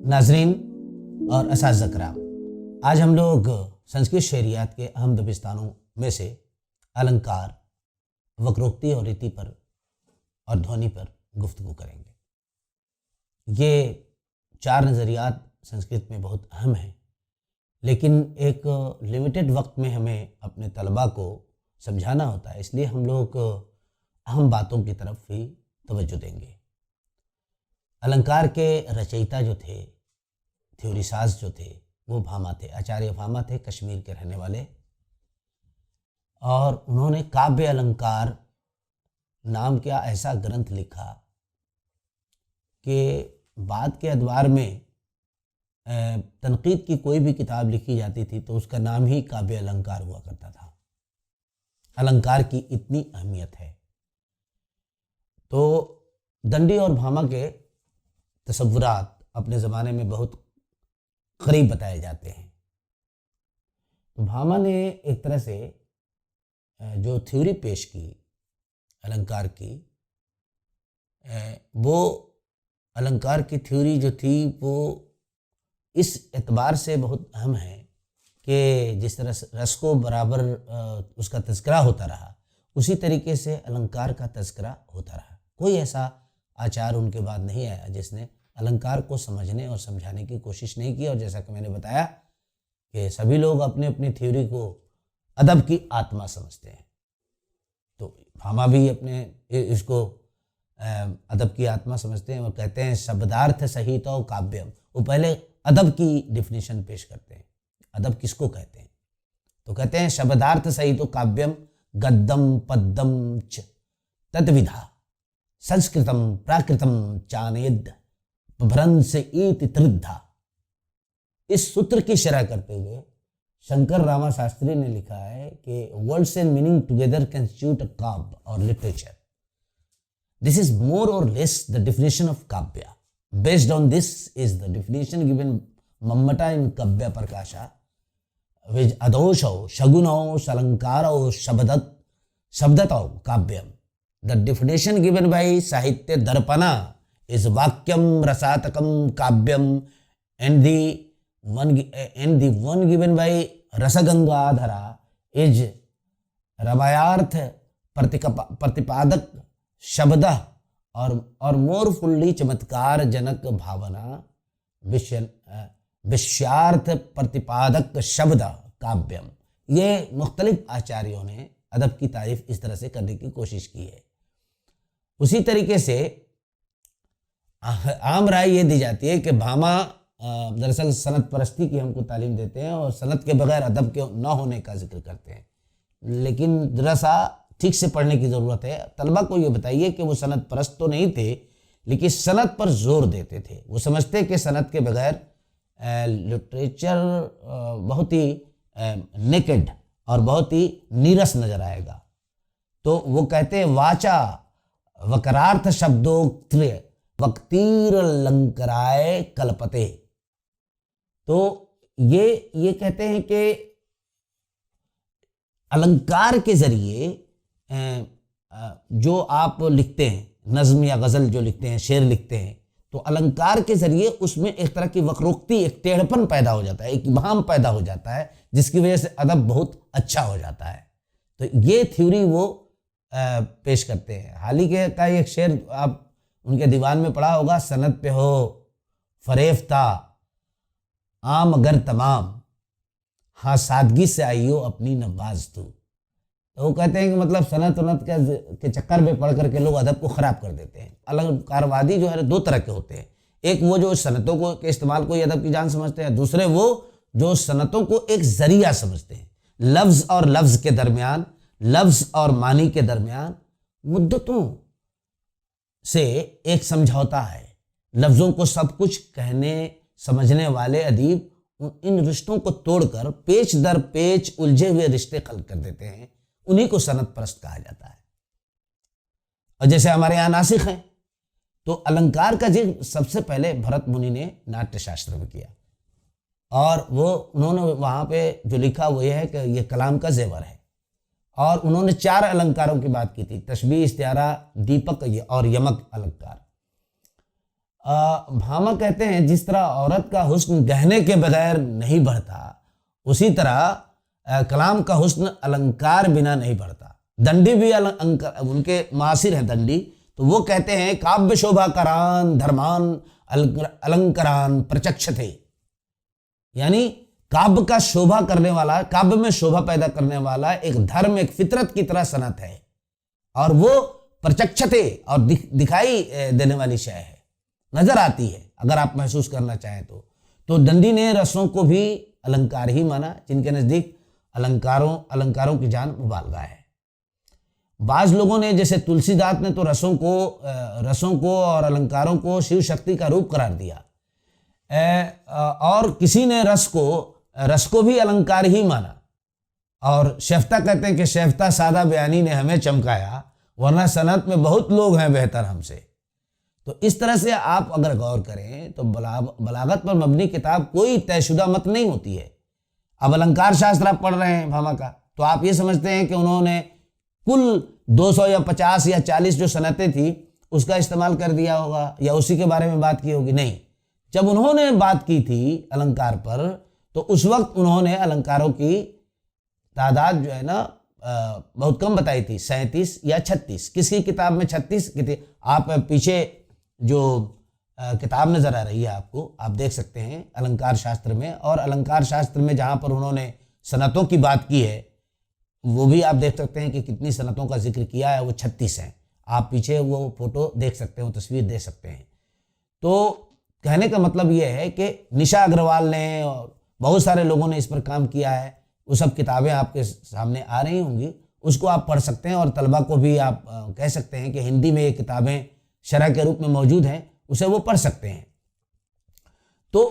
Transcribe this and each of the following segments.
नाजरीन और असातिज़ा कराम, आज हम लोग संस्कृत शेरियात के अहम दबिस्तानों में से अलंकार, वक्रोक्ति और रीति पर और ध्वनि पर गुफ्तगू करेंगे। ये चार नज़रियात संस्कृत में बहुत अहम हैं, लेकिन एक लिमिटेड वक्त में हमें अपने तलबा को समझाना होता है, इसलिए हम लोग अहम बातों की तरफ ही तवज्जो देंगे। अलंकार के रचयिता जो थे, थ्योरी साज जो थे, वो भामा थे, आचार्य भामा थे, कश्मीर के रहने वाले। और उन्होंने काव्य अलंकार नाम का ऐसा ग्रंथ लिखा कि बाद के अदवार में तनकीद की कोई भी किताब लिखी जाती थी तो उसका नाम ही काव्य अलंकार हुआ करता था। अलंकार की इतनी अहमियत है। तो दंडी और भामा के तसव्वुरात अपने ज़माने में बहुत करीब बताए जाते हैं। तो भामा ने एक तरह से जो थ्योरी पेश की अलंकार की, वो अलंकार की थ्योरी जो थी वो इस एतबार से बहुत अहम है कि जिस तरह रस को बराबर उसका तज़किरा होता रहा, उसी तरीके से अलंकार का तज़किरा होता रहा। कोई ऐसा आचार उनके बाद नहीं आया जिसने अलंकार को समझने और समझाने की कोशिश नहीं की। और जैसा कि मैंने बताया कि सभी लोग अपने अपनी थ्योरी को अदब की आत्मा समझते हैं, तो भामा भी अपने इसको अदब की आत्मा समझते हैं और कहते हैं शब्दार्थ सहित और काव्यम। वो पहले अदब की डिफिनीशन पेश करते हैं। अदब किसको कहते हैं? तो कहते हैं शब्दार्थ सहित काव्यम गद्दम पद्दम च तद्विधा संस्कृतम प्राकृतम चानेद भ्रंश इति त्रिधा। इस सूत्र की शरह करते हुए शंकर रामा शास्त्री ने लिखा है कि words and meaning together constitute a काव्य और लिटरेचर। दिस इज मोर और लेस द डेफिनेशन ऑफ काव्य। Based on this is the definition given Mammata in Kavya Prakasha which अदोषो शगुनो शलंकारो शब्दतो काव्यम। The definition given by Sahitya Darpana is vakyam rasatakam kavyam and the one given by rasagangadhara is ramayarth प्रतिपादक शब्द और मोर फुल्ली चमत्कार जनक भावना विषयार्थ प्रतिपादक शब्द काव्यम। ये मुख्तलिफ आचार्यों ने अदब की तारीफ इस तरह से करने की कोशिश की है। उसी तरीके से आम राय ये दी जाती है कि भामा दरअसल सनत परस्ती की हमको तालीम देते हैं और सनत के बगैर अदब के न होने का जिक्र करते हैं, लेकिन जरा सा ठीक से पढ़ने की ज़रूरत है। तलबा को ये बताइए कि वो सनत परस्त तो नहीं थे, लेकिन सनत पर जोर देते थे। वो समझते कि सनत के बगैर लिटरेचर बहुत ही नेकेड और बहुत ही नीरस नजर आएगा। तो वो कहते हैं वाचा वकरार्थ शब्दोक्त्य वक्तीर लंकराय कल्पते। तो ये कहते हैं कि अलंकार के जरिए जो आप लिखते हैं, नज्म या गज़ल जो लिखते हैं, शेर लिखते हैं, तो अलंकार के जरिए उसमें एक तरह की वक्रोक्ति, एक टेढ़पन पैदा हो जाता है, एक इबाहम पैदा हो जाता है, जिसकी वजह से अदब बहुत अच्छा हो जाता है। तो ये थ्योरी वो पेश करते हैं। हाल ही के का एक शेर आप उनके दीवान में पढ़ा होगा, सनत पे हो फरेफ्ता आम अगर तमाम, हाँ सादगी से आइयो अपनी नवाज तू। तो वो कहते हैं कि मतलब सनत वनत के चक्कर में पढ़ करके लोग अदब को ख़राब कर देते हैं। अलंकारवादी जो है दो तरह के होते हैं, एक वो जो सनतों को के इस्तेमाल को अदब की जान समझते हैं, दूसरे वो जो सनतों को एक जरिया समझते हैं। लफ्ज़ और लफ्ज़ के दरमियान, लफ्ज़ और मानी के दरमियान मुद्दतों से एक समझौता है। लफ्ज़ों को सब कुछ कहने समझने वाले अदीब इन रिश्तों को तोड़कर पेच दर पेच उलझे हुए रिश्ते खल्क कर देते हैं। उन्हीं को सनत परस्त कहा जाता है। और जैसे हमारे यहाँ नासिक हैं, तो अलंकार का जिक्र सबसे पहले भरत मुनि ने नाट्य शास्त्र में किया, और वो उन्होंने वहाँ पे जो लिखा वो ये है कि ये कलाम का जेवर है। और उन्होंने 4 अलंकारों की बात की थी, तशबीह, इस्तिआरा, दीपक और यमक अलंकार। भामा कहते हैं जिस तरह औरत का हुस्न गहने के बगैर नहीं बढ़ता, उसी तरह कलाम का हुस्न अलंकार बिना नहीं बढ़ता। दंडी भी उनके मासिर हैं दंडी, तो वो कहते हैं काव्य शोभा करान धर्मान अलंकारान प्रचक्षते, यानी काव्य का शोभा करने वाला, काव्य में शोभा पैदा करने वाला एक धर्म, एक फितरत की तरह सनत है, और वो प्रचक्षते और दिखाई देने वाली शय है, नजर आती है अगर आप महसूस करना चाहें तो दंडी ने रसों को भी अलंकार ही माना, जिनके नजदीक अलंकारों की जान मुबालगा है। बाज लोगों ने, जैसे तुलसीदास ने तो रसों को और अलंकारों को शिव शक्ति का रूप करार दिया, और किसी ने रस को भी अलंकार ही माना। और शेफ्ता कहते हैं कि शेफ्ता सादा बयानी ने हमें चमकाया, वरना सनत में बहुत लोग हैं बेहतर हमसे। तो इस तरह से आप अगर गौर करें तो बलागत पर मबनी किताब कोई तयशुदा मत नहीं होती है। अब अलंकार शास्त्र आप पढ़ रहे हैं भामा का, तो आप ये समझते हैं कि उन्होंने कुल 200 या 50 या 40 जो सनतें थी उसका इस्तेमाल कर दिया होगा या उसी के बारे में बात की होगी। नहीं, जब उन्होंने बात की थी अलंकार पर तो उस वक्त उन्होंने अलंकारों की तादाद जो है ना बहुत कम बताई थी, 37 या 36। किसकी किताब में 36 की थी? आप पीछे जो किताब नजर आ रही है आपको, आप देख सकते हैं अलंकार शास्त्र में, और अलंकार शास्त्र में जहाँ पर उन्होंने सनतों की बात की है वो भी आप देख सकते हैं कि कितनी सनतों का जिक्र किया है, वो 36 हैं। आप पीछे वो फोटो देख सकते हो, तस्वीर देख सकते हैं। तो कहने का मतलब ये है कि निशा अग्रवाल ने और बहुत सारे लोगों ने इस पर काम किया है, वो सब किताबें आपके सामने आ रही होंगी, उसको आप पढ़ सकते हैं। और तलबा को भी आप कह सकते हैं कि हिंदी में ये किताबें शरह के रूप में मौजूद हैं, उसे वो पढ़ सकते हैं। तो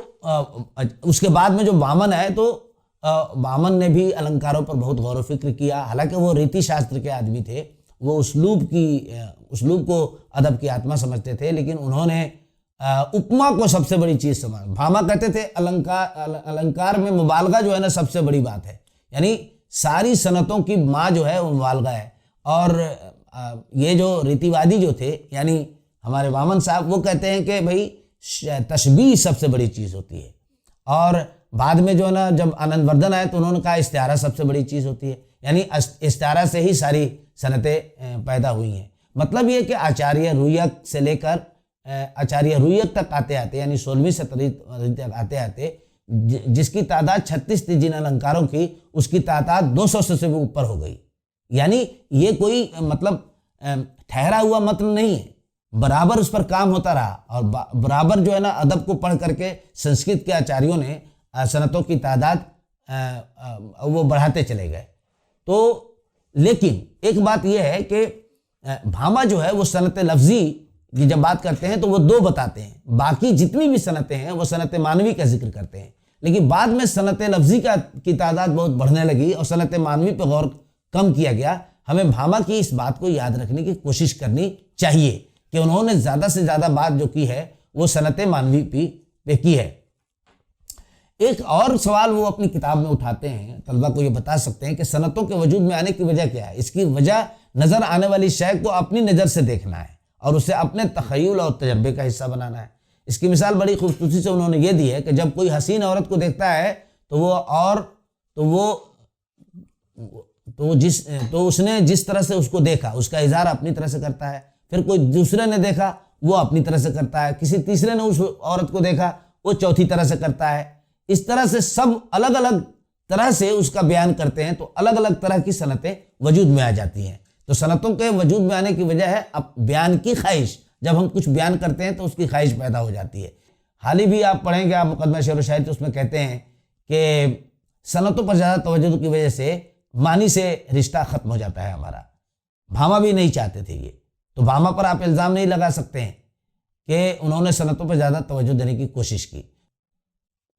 उसके बाद में जो वामन है, तो वामन ने भी अलंकारों पर बहुत गौर व फिक्र किया। हालांकि वो रीति शास्त्र के आदमी थे, वो उस्लूब को अदब की आत्मा समझते थे, लेकिन उन्होंने उपमा को सबसे बड़ी चीज समझा। भामा कहते थे अलंकार में मुबालगा जो है ना सबसे बड़ी बात है, यानी सारी सनतों की माँ जो है वो मुबालगा है। और ये जो रीतिवादी जो थे यानी हमारे वामन साहब, वो कहते हैं कि भाई तशबीह सबसे बड़ी चीज़ होती है। और बाद में जो है ना जब आनंदवर्धन आए तो उन्होंने कहा इस्तिआरा सबसे बड़ी चीज़ होती है, यानी इस्तिआरा से ही सारी सनतें पैदा हुई हैं। मतलब ये कि आचार्य रुयक से लेकर आचार्य रुयक तक आते आते, यानी 16वीं शताब्दी तक आते आते जिसकी तादाद 36 थी जिन अलंकारों की, उसकी तादाद 200 से भी ऊपर हो गई। यानी ये कोई मतलब ठहरा हुआ मतलब नहीं है, बराबर उस पर काम होता रहा, और बराबर जो है ना अदब को पढ़ करके संस्कृत के आचार्यों ने सनतों की तादाद वो बढ़ाते चले गए। तो लेकिन एक बात यह है कि भामा जो है वो सनत लफ्जी की जब बात करते हैं तो वो दो बताते हैं, बाकी जितनी भी सनतें हैं वो सनत मानवी का जिक्र करते हैं। लेकिन बाद में सनत लफ्जी की तादाद बहुत बढ़ने लगी और सनत मानवी पर गौर कम किया गया। हमें भामा की इस बात को याद रखने की कोशिश करनी चाहिए कि उन्होंने ज़्यादा से ज़्यादा बात जो की है वो सनत मानवी पे की है। एक और सवाल वो अपनी किताब में उठाते हैं, तलबा को ये बता सकते हैं कि सनतों के वजूद में आने की वजह क्या है। इसकी वजह नज़र आने वाली शय को अपनी नज़र से देखना है और उसे अपने तख़य्युल और तजर्बे का हिस्सा बनाना है। इसकी मिसाल बड़ी खूबसूरती से उन्होंने ये दी है कि जब कोई हसीन औरत को देखता है तो उसने जिस तरह से उसको देखा उसका इज़हार अपनी तरह से करता है। फिर कोई दूसरे ने देखा वो अपनी तरह से करता है, किसी तीसरे ने उस औरत को देखा वो चौथी तरह से करता है। इस तरह से सब अलग अलग तरह से उसका बयान करते हैं, तो अलग अलग तरह की सनतें वजूद में आ जाती हैं। तो सनतों के वजूद में आने की वजह है अब बयान की ख्वाहिश। जब हम कुछ बयान करते हैं तो उसकी ख्वाहिश पैदा हो जाती है। हाल ही भी आप पढ़ेंगे आप मुकदमा शेर व शायरी, तो उसमें कहते हैं कि सनतों पर ज़्यादा तवज्जो की वजह से मानी से रिश्ता ख़त्म हो जाता है हमारा। भामा भी नहीं चाहते थे ये, तो भामा पर आप इल्ज़ाम नहीं लगा सकते हैं कि उन्होंने सनतों पर ज़्यादा तवज्जो देने की कोशिश की।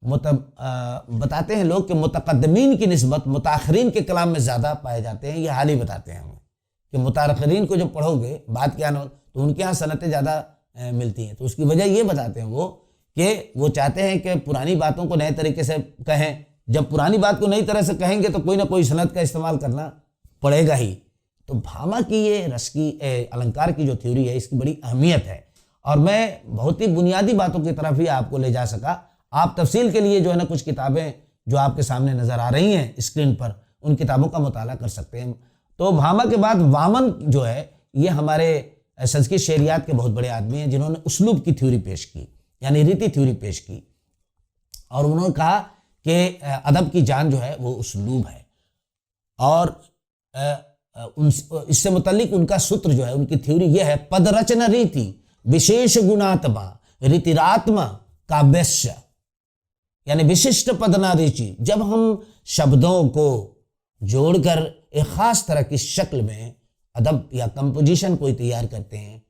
बताते हैं लोग कि मुतक़द्दिमीन की निस्बत मुताख़िरीन के कलाम में ज़्यादा पाए जाते हैं। ये हाल ही बताते हैं हमें कि मुताख़िरीन को जब पढ़ोगे बात क्या ना तो उनके यहाँ सनतें ज़्यादा मिलती हैं। तो उसकी वजह ये बताते हैं वो कि वो चाहते हैं कि पुरानी बातों को नए तरीके से कहें। जब पुरानी बात को नई तरह से कहेंगे तो कोई ना कोई सनत का इस्तेमाल करना पड़ेगा ही। तो भामा की ये रस की अलंकार की जो थ्योरी है इसकी बड़ी अहमियत है और मैं बहुत ही बुनियादी बातों की तरफ ही आपको ले जा सका। आप तफसील के लिए जो है ना कुछ किताबें जो आपके सामने नज़र आ रही हैं स्क्रीन पर, उन किताबों का मुताला कर सकते हैं। तो भामा के बाद वामन जो है ये हमारे संस्कृत शेरियात के बहुत बड़े आदमी हैं जिन्होंने उसलूब की थ्योरी पेश की, यानी रीति थ्योरी पेश की। और उन्होंने कहा कि अदब की जान जो है वो उसलूब है। और इससे मुतल्लिक उनका सूत्र जो है, उनकी थ्योरी ये है, पदरचना रीति विशेष गुणात्मा रीतिरात्मा काव्यस्य, यानी विशिष्ट पदना रीति। जब हम शब्दों को जोड़कर एक खास तरह की शक्ल में अदब या कंपोजिशन कोई तैयार करते हैं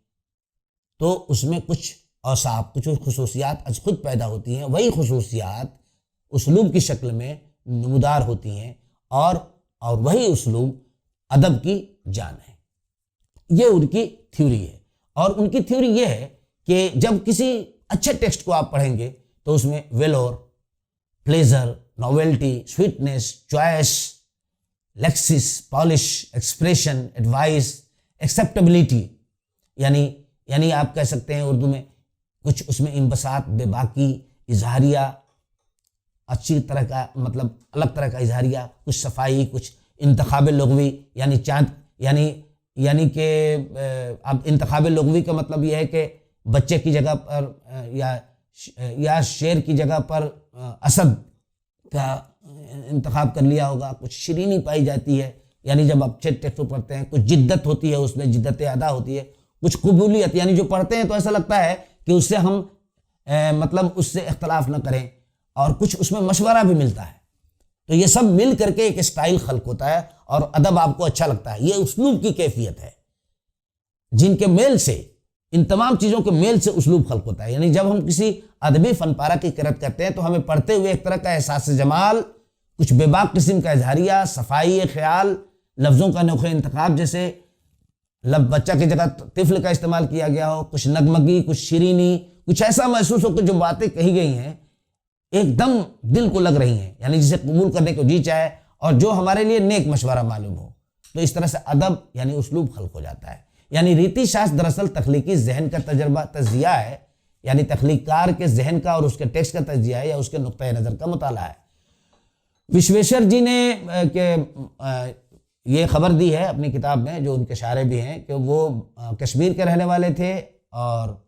तो उसमें कुछ औसाफ, कुछ खुसूसियात अज खुद पैदा होती हैं। वही खुसूसियात उसलूब की शक्ल में नमूदार होती हैं और वही उसलूब अदब की जान है। ये उनकी थ्योरी है। और उनकी थ्योरी ये है कि जब किसी अच्छे टेक्स्ट को आप पढ़ेंगे तो उसमें valour, pleasure, novelty, sweetness, choice, lexis, polish, expression, advice, acceptability, यानी आप कह सकते हैं उर्दू में कुछ उसमें इंबसात, बेबाकी, इजहारिया, अच्छी तरह का मतलब अलग तरह का इजहारिया, कुछ सफाई, कुछ इंतखाब लुग़वी, यानी चांद, यानी कि अब इंतखाब लुग़वी का मतलब यह है कि बच्चे की जगह पर या शेर की जगह पर असद का इंतखाब कर लिया होगा। कुछ शिरीनी पाई जाती है, यानी जब आप अच्छे टेक्स्ट पढ़ते हैं कुछ जिद्दत होती है, उसमें जिद्दत अदा होती है, कुछ कबूलियत, यानी जो पढ़ते हैं तो ऐसा लगता है कि उससे हम मतलब उससे इख्तलाफ न करें, और कुछ उसमें मशवरा भी मिलता है। तो ये सब मिल करके एक स्टाइल खल्क होता है और अदब आपको अच्छा लगता है। ये उसलूब की कैफियत है, जिनके मेल से, इन तमाम चीज़ों के मेल से उसलूब खल्क होता है। यानी जब हम किसी अदबी फनपारा की किरत करते हैं तो हमें पढ़ते हुए एक तरह का एहसास जमाल, कुछ बेबाक किस्म का इजहारिया, सफाई ख्याल, लफ्ज़ों का अनोखे इंतखाब, जैसे बच्चा की जगह तिफल का इस्तेमाल किया गया हो, कुछ नगमगी, कुछ शिरीनी, कुछ ऐसा महसूस हो कि जो बातें कही गई हैं एकदम दिल को लग रही हैं, यानी जिसे कबूल करने को जी चाहे और जो हमारे लिए नेक मशवरा मालूम हो। तो इस तरह से अदब यानी उसलूब खल्क हो जाता है। यानी रीति शास्त्र दरअसल तख्लीकी जहन का तजर्बा, तज्जिया है, यानी तख्लीकार के जहन का और उसके टेक्स्ट का तज्जिया है या उसके नुक्ता नज़र का मुताला है। विश्वेश्वर जी ने ये खबर दी है अपनी किताब में, जो उनके शारे भी हैं, कि वो कश्मीर के रहने वाले थे और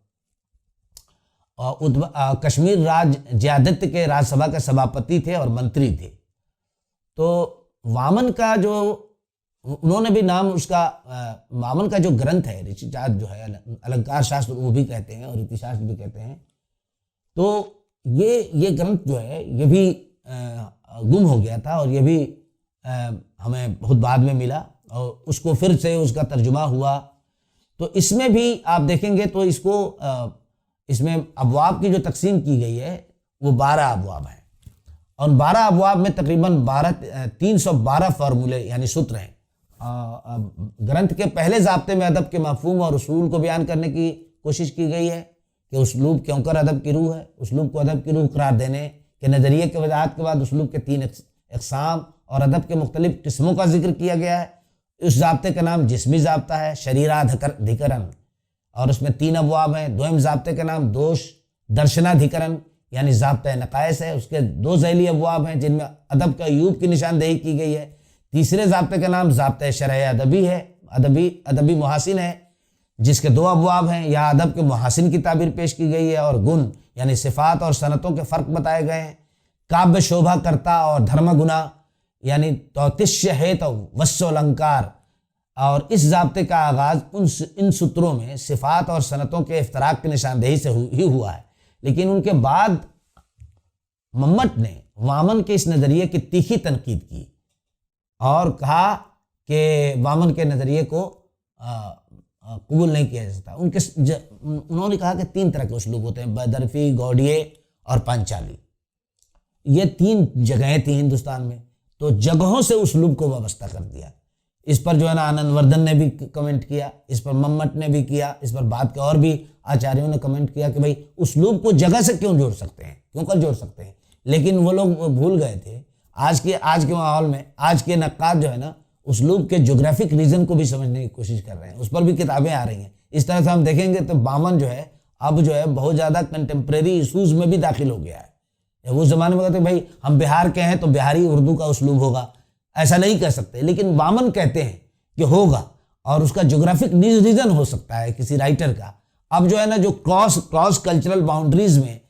कश्मीर राज ज़ियादत के राज्यसभा के सभापति थे और मंत्री थे। तो वामन का जो उन्होंने भी नाम उसका वामन का जो ग्रंथ है, ऋचिशास्त्र जो है, अलंकार शास्त्र वो भी कहते हैं और रीतिशास्त्र भी कहते हैं। तो ये ग्रंथ जो है ये भी गुम हो गया था और ये भी हमें बहुत बाद में मिला और उसको फिर से उसका तर्जुमा हुआ। तो इसमें भी आप देखेंगे तो इसमें अबवाब की जो तकसीम की गई है वो 12 अबवाब हैं और 12 अबवाब में तकरीबन 312 फार्मूले यानी सूत्र हैं। ग्रंथ के पहले ज़ाब्ते में अदब के मफ़हूम और उसूल को बयान करने की कोशिश की गई है कि उसलूब क्यों कर अदब की रूह है, उसलूब को अदब की रूह करार देने के नज़रिए के वजाहत के बाद उसलूब के 3 अक़साम और अदब के मुख्तलिफ़ किस्मों का जिक्र किया गया है। उस ज़ाब्ते का नाम जिस्मी ज़ाब्ता है, शरीरा धिकरन, और उसमें 3 अबवाब हैं। दोम ज़ाब्ते का नाम दोष दर्शनाधिकरण यानी ज़ाब्ता नक़ाइस है, उसके 2 ज़ैली अबवाब हैं जिनमें अदब का यूब की निशानदेही की गई है। तीसरे ज़ाब्ते का नाम ज़ाब्ता शरअ अदबी है, अदबी मुहासिन है, जिसके 2 अबवाब हैं। यहाँ अदब के मुहासिन की ताबीर पेश की गई है और गुण यानी सिफ़ात और सनतों के फ़र्क बताए गए हैं। काव्य शोभा करता और धर्म गुना यानी तौतिश्य है तो वस्सोलंकार, और इस ज़ाब्ते का आगाज़ इन सूत्रों में सिफ़ात और सनतों के इफ्तराक की निशानदेही से ही हुआ है। लेकिन उनके बाद मम्मट ने वामन के इस नज़रिए की तीखी तनकीद की और कहा कि वामन के नज़रिए को कबूल नहीं किया जा सकता। उन्होंने कहा कि 3 तरह के उसलूब होते हैं, बदरफी, गौड़िये और पांचाली। ये 3 जगहें थी हिंदुस्तान में, तो जगहों से उसलूब को वाबस्ता कर दिया। इस पर जो है ना आनंदवर्धन ने भी कमेंट किया, इस पर मम्मट ने भी किया, इस पर बाद के और भी आचार्यों ने कमेंट किया कि भाई उसलूब को जगह से क्यों जोड़ सकते हैं, क्यों कर जोड़ सकते हैं। लेकिन वो लोग भूल गए थे आज के माहौल में। आज के नक्काद जो है ना उसलूब के ज्योग्राफिक रीजन को भी समझने की कोशिश कर रहे हैं, उस पर भी किताबें आ रही हैं। इस तरह से हम देखेंगे तो वामन जो है अब जो है बहुत ज़्यादा कंटेम्प्रेरी इशूज़ में भी दाखिल हो गया है। वो ज़माने में कहते भाई हम बिहार के हैं तो बिहारी उर्दू का उसलूब होगा, ऐसा नहीं कह सकते, लेकिन वामन कहते हैं कि होगा, और उसका ज्योग्राफिक रीजन हो सकता है किसी राइटर का। अब जो है ना, जो क्रॉस कल्चरल बाउंड्रीज में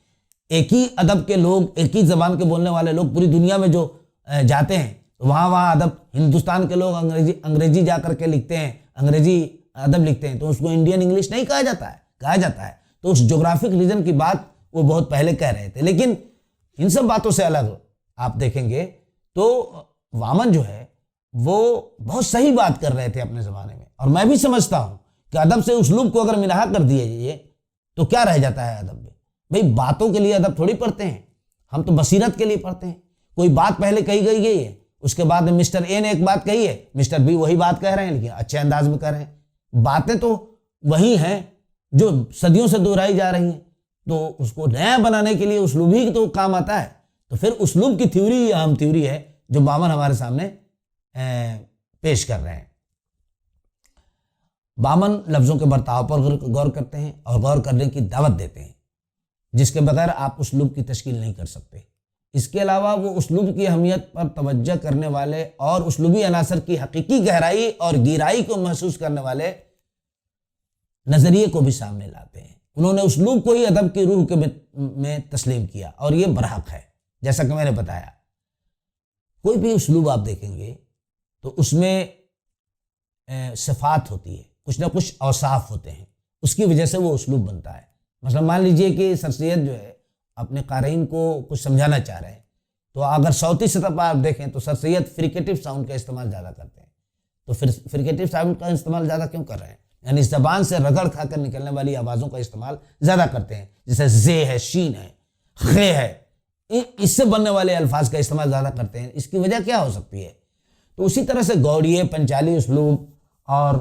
एक ही अदब के लोग, एक ही जबान के बोलने वाले लोग पूरी दुनिया में जो जाते हैं, तो वहाँ अदब, हिंदुस्तान के लोग अंग्रेजी जा करके लिखते हैं, अंग्रेजी अदब लिखते हैं, तो उसको इंडियन इंग्लिश नहीं कहा जाता है। तो उस ज्योग्राफिक रीजन की बात वो बहुत पहले कह रहे थे। लेकिन इन सब बातों से अलग आप देखेंगे तो वामन जो है वो बहुत सही बात कर रहे थे अपने ज़माने में। और मैं भी समझता हूँ कि अदब से उस्लूब को अगर मिलाहा कर दिया जाइए तो क्या रह जाता है अदब में। भाई बातों के लिए अदब थोड़ी पढ़ते हैं हम, तो बसीरत के लिए पढ़ते हैं। कोई बात पहले कही गई है, उसके बाद में मिस्टर ए ने एक बात कही है, मिस्टर बी वही बात कह रहे हैं, लेकिन अच्छे अंदाज में कह रहे हैं। बातें तो वही हैं जो सदियों से दोहराई जा रही हैं, तो उसको नया बनाने के लिए उस्लूब ही तो काम आता है। तो फिर उस्लूब की थ्योरी अहम थ्योरी है जो वामन हमारे सामने पेश कर रहे हैं। वामन लफ्ज़ों के बर्ताव पर गौर करते हैं और गौर करने की दावत देते हैं, जिसके बगैर आप उस्लूब की तश्कील नहीं कर सकते। इसके अलावा वो उस्लूब की अहमियत पर तवज्जो करने वाले और उस्लूबी अनासर की हकीकी गहराई और गहराई को महसूस करने वाले नज़रिए को भी सामने लाते हैं। उन्होंने उस्लूब को ही अदब की रूह के में तस्लीम किया, और ये बरहक है। जैसा कि मैंने बताया, कोई भी उस्लूब आप देखेंगे तो उसमें सिफात होती है, कुछ ना कुछ औसाफ होते हैं, उसकी वजह से वो उस्लूब बनता है। मतलब मान लीजिए कि सर सैयद जो है अपने क़ारीन को कुछ समझाना चाह रहे हैं, तो अगर सौती सतह पर आप देखें तो सर सैयद फ्रिकेटिव साउंड का इस्तेमाल ज़्यादा करते हैं। तो फिर फ्रिकेटिव साउंड का इस्तेमाल ज़्यादा क्यों कर रहे हैं? यानी ज़बान से रगड़ खाकर निकलने वाली आवाज़ों का इस्तेमाल ज़्यादा करते हैं, जैसे जे है, शीन है, खे है, इससे बनने वाले अल्फाज का इस्तेमाल ज़्यादा करते हैं। इसकी वजह क्या हो सकती है? तो उसी तरह से गौड़िये, पंचाली उस्लूब और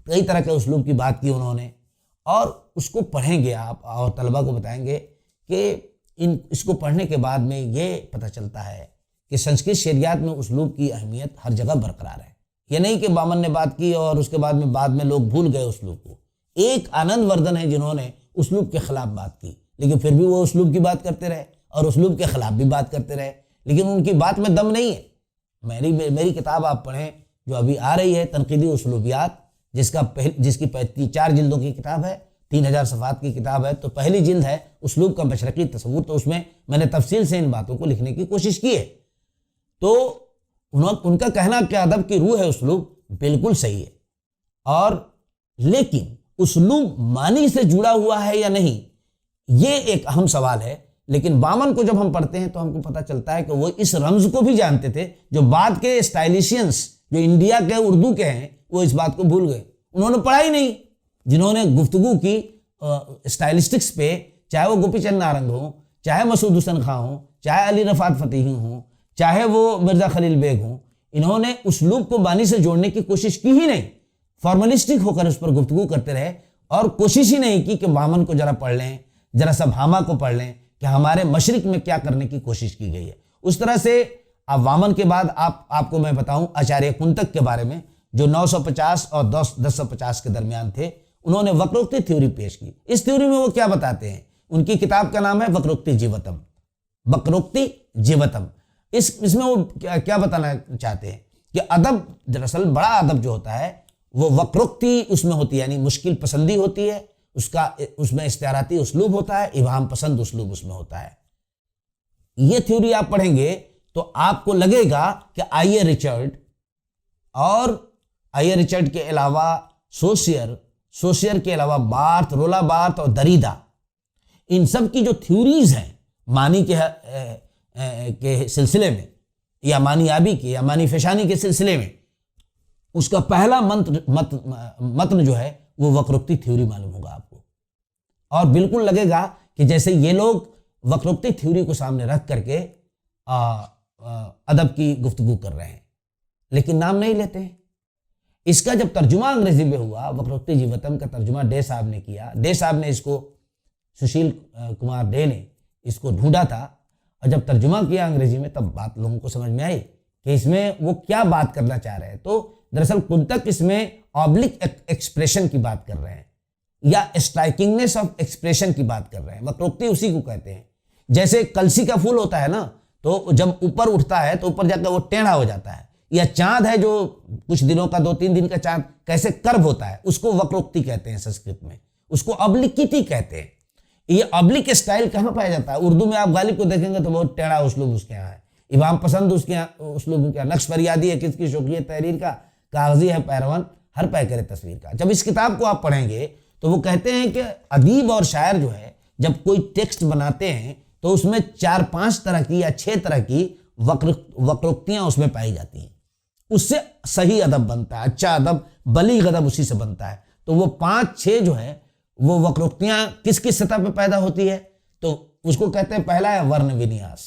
कई तरह के उस्लूब की बात की उन्होंने, और उसको पढ़ेंगे आप और तलबा को बताएंगे कि इसको पढ़ने के बाद में ये पता चलता है कि संस्कृत शरियात में उस्लूब की अहमियत हर जगह बरकरार है। ये नहीं कि वामन ने बात की और उसके बाद में लोग भूल गए उस्लूब को। एक आनंदवर्धन है जिन्होंने उस्लूब के खिलाफ बात की, लेकिन फिर भी वो उस्लूब की बात करते रहे और उस्लूब के खिलाफ भी बात करते रहे, लेकिन उनकी बात में दम नहीं है। मेरी किताब आप पढ़ें जो अभी आ रही है, तनकीदी उस्लूबियात, जिसकी 4 जिल्दों की किताब है, 3000 सफ़ात की किताब है। तो पहली जिल्द है उस्लूब का मशरक़ी तस्वुर, तो उसमें मैंने तफसील से इन बातों को लिखने की कोशिश की है। तो उनका कहना कि अदब की रूह है उस्लूब, बिल्कुल सही है। और लेकिन उस्लूब मानी से जुड़ा हुआ है या नहीं, ये एक अहम सवाल है। लेकिन वामन को जब हम पढ़ते हैं तो हमको पता चलता है कि वो इस रमज को भी जानते थे, जो बाद के स्टाइलिशियंस जो इंडिया के उर्दू के हैं वो इस बात को भूल गए। उन्होंने पढ़ा ही नहीं। जिन्होंने गुफ्तगू की स्टाइलिस्टिक्स पे, चाहे वो गोपी चंद नारंग हो, चाहे मसूद हुसैन खां हो, चाहे अली रफ़ात फ़तेही हो, चाहे वो मिर्ज़ा खलील बेग हो, इन्होंने उस्लूब को बानी से जोड़ने की कोशिश की ही नहीं। फॉर्मलिस्टिक होकर उस पर गुफ्तगू करते रहे और कोशिश ही नहीं की कि वामन को जरा पढ़ लें, जरा सा भामा को पढ़ लें कि हमारे मशरिक में क्या करने की कोशिश की गई है। उस तरह से अब वामन के बाद आपको मैं बताऊं आचार्य कुंतक के बारे में, जो 950 और 1050 के दरमियान थे। उन्होंने वक्रोक्ति थ्योरी पेश की। इस थ्योरी में वो क्या बताते हैं? उनकी किताब का नाम है वक्रोक्ति जीवतम। वक्रोक्ति जीवतम, इसमें वो क्या बताना चाहते हैं कि अदब, दरअसल बड़ा अदब जो होता है वो वक्रोक्ति उसमें होती है, यानी मुश्किल पसंदी होती है, उसमें इस्तियाराती उस्लूब होता है, इबाहम पसंद उस्लूब उसमें होता है। ये थ्योरी आप पढ़ेंगे तो आपको लगेगा कि आईए रिचर्ड के अलावा सोशियर के अलावा बार्थ, रोला बार्थ और दरीदा, इन सब की जो थ्योरीज हैं मानी के सिलसिले में, या मानियाबी के या मानी फेशानी के सिलसिले में, उसका पहला मतन जो है वो वक्रोक्ति थ्योरी मालूम होगा आपको। और बिल्कुल लगेगा कि जैसे ये लोग वक्रोक्ति थ्योरी को सामने रख करके अदब की गुफ्तगू कर रहे हैं, लेकिन नाम नहीं लेते हैं। इसका जब तर्जुमा अंग्रेजी में हुआ, वक्रोक्ति जीवतम का तर्जुमा डे साहब ने किया। डे साहब ने इसको, सुशील कुमार डे ने इसको ढूंढा था, और जब तर्जुमा किया अंग्रेजी में तब बात लोगों को समझ में आई कि इसमें वो क्या बात करना चाह रहे हैं। तो दरअसल कुंतक इसमें ऑब्लिक एक्सप्रेशन की बात कर रहे हैं, या स्ट्राइकिंगनेस ऑफ एक्सप्रेशन की बात कर रहे हैं। वक्रोक्ति उसी को कहते हैं। जैसे कलसी का फूल होता है ना, तो जब ऊपर उठता है तो ऊपर जाकर वो टेढ़ा हो जाता है। या चांद है जो कुछ दिनों का 2-3 दिन का चांद कैसे कर्व होता है, उसको वक्रोक्ति कहते हैं संस्कृत में, उसको अब्लिकिटी कहते हैं। ये अब्लिक स्टाइल कहाँ पाया जाता है? उर्दू में आप गालिब को देखेंगे तो बहुत टेढ़ा उस्लूब उसके यहाँ है। इमाम पसंद उसके यहाँ उस्लूब क्या, नक्श फरियादी है किसकी शौकियत तहरीर का, कागजी है पैरवन हर पै करे तस्वीर का। जब इस किताब को आप पढ़ेंगे तो वो कहते हैं कि अदीब और शायर जो है जब कोई टेक्स्ट बनाते हैं तो उसमें 4-5 तरह की या 6 तरह की वक्रोक्तियां उसमें पाई जाती हैं। उससे सही अदब बनता है, अच्छा अदब, बलीग अदब उसी से बनता है। तो वो 5-6 जो है वो वक्रोक्तियां किस किस सतह पे पैदा होती है, तो उसको कहते हैं, पहला है वर्ण विन्यास,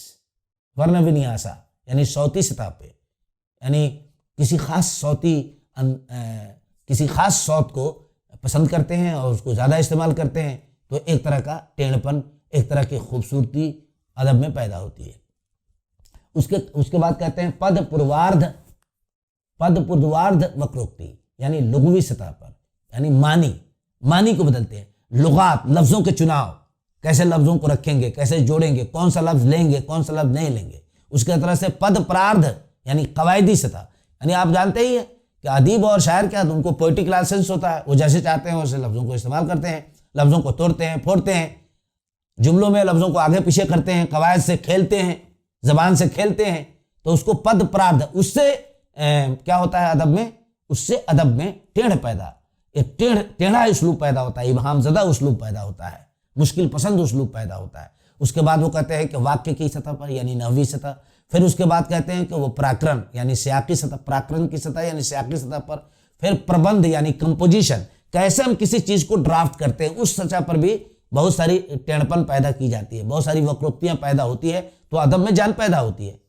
वर्ण विन्यासा, यानी सौती सतह पे, यानी किसी खास सौत को पसंद करते हैं और उसको ज़्यादा इस्तेमाल करते हैं, तो एक तरह का टेढ़पन, एक तरह की खूबसूरती अदब में पैदा होती है। उसके बाद कहते हैं पद पूर्वार्ध वक्रोक्ति, यानी लुग़वी सतह पर, यानी मानी को बदलते हैं। लुगात, लफ्ज़ों के चुनाव, कैसे लफ्ज़ों को रखेंगे, कैसे जोड़ेंगे, कौन सा लफ्ज़ लेंगे, कौन सा लफ्ज़ नहीं लेंगे। उसके तरह से पद प्रार्ध, यानी कवायदी सतह, यानी आप जानते ही है कि अदीब और शायर क्या, तो उनको पोइटिक लाइसेंस होता है, वो जैसे चाहते हैं वैसे लफ्ज़ों को इस्तेमाल करते हैं, लफ्ज़ों को तोड़ते हैं, फोड़ते हैं, जुमलों में लफ्ज़ों को आगे पीछे करते हैं, कवायद से खेलते हैं, ज़बान से खेलते हैं। तो उसको पद प्रार्ध, उससे क्या होता है अदब में, उससे अदब में टेढ़ पैदा, एक टेढ़ा उस्लूब पैदा होता है, इबहामज़दा उस्लूब पैदा होता है, मुश्किल पसंद उस्लूब पैदा होता है। उसके बाद वो कहते हैं कि वाक्य की सतह पर, यानी नहवी सतह। फिर उसके बाद कहते हैं कि वो प्राकरण, यानी सियाकी सतह, प्राकरण की सतह यानी सियाकी सतह पर। फिर प्रबंध, यानी कंपोजिशन, कैसे हम किसी चीज़ को ड्राफ्ट करते हैं, उस सतह पर भी बहुत सारी टेढ़पन पैदा की जाती है, बहुत सारी वक्रोक्तियाँ पैदा होती है, तो अदब में जान पैदा होती है।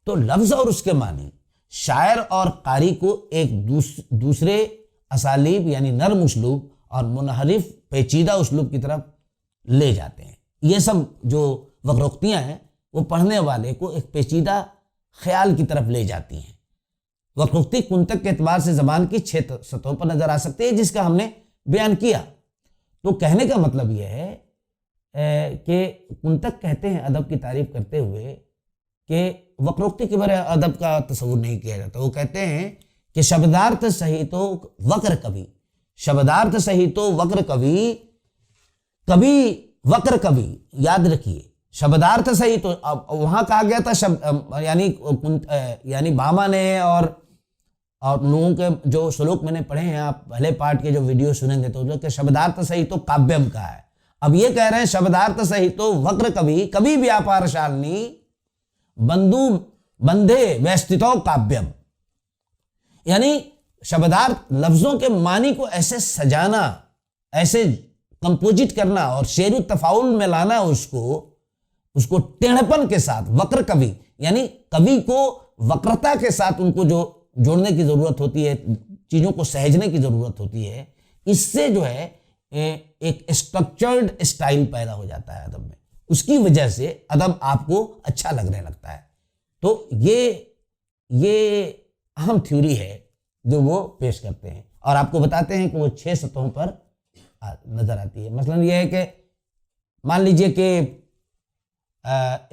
तो लफ्ज़ और उसके मानी शायर और कारी को एक दूसरे असालीब, यानी नर्म उस्लूब और मुनहरिफ पेचीदा उस्लूब की तरफ ले जाते हैं। ये सब जो वक्रोक्तियाँ हैं वो पढ़ने वाले को एक पेचीदा ख्याल की तरफ ले जाती हैं। वक्रोक्ति कुंतक के एतबार से ज़बान की 6 सतहों पर नजर आ सकती है, जिसका हमने बयान किया। तो कहने का मतलब यह है कि कुंतक कहते हैं अदब की तारीफ करते हुए कि वक्रोक्ति के बगैर अदब का तस्वुर नहीं किया जाता। वो कहते हैं कि शब्दार्थ सहित तो वक्र कवि, शब्दार्थ सहित तो वक्र कवि, कभी वक्र कवि, याद रखिए, शब्दार्थ सहित तो वहां कहा गया था शब्द, यानी भामा ने और लोगों के जो श्लोक मैंने पढ़े हैं, आप पहले पार्ट के जो वीडियो सुनेंगे तो जो कि शब्दार्थ सहित तो काव्यम का है। अब ये कह रहे हैं शब्दार्थ सहित तो वक्र कवि, कवि व्यापार शालिनी, बंधु बंधे व्यस्तितो काव्यम, यानी शब्दार्थ लफ्जों के मानी को ऐसे सजाना, ऐसे कंपोजिट करना और शेर तफाउल में लाना, उसको टेढ़पन के साथ, वक्र कवि यानी कवि को वक्रता के साथ उनको जो जोड़ने की जरूरत होती है, चीजों को सहेजने की जरूरत होती है, इससे जो है एक स्ट्रक्चर्ड स्टाइल पैदा हो जाता है अदब में। उसकी वजह से अदब आपको अच्छा लगने लगता है। तो ये अहम थ्योरी है जो वो पेश करते हैं और आपको बताते हैं कि वो 6 सतहों पर नजर आती है। मसलन ये है कि मान लीजिए कि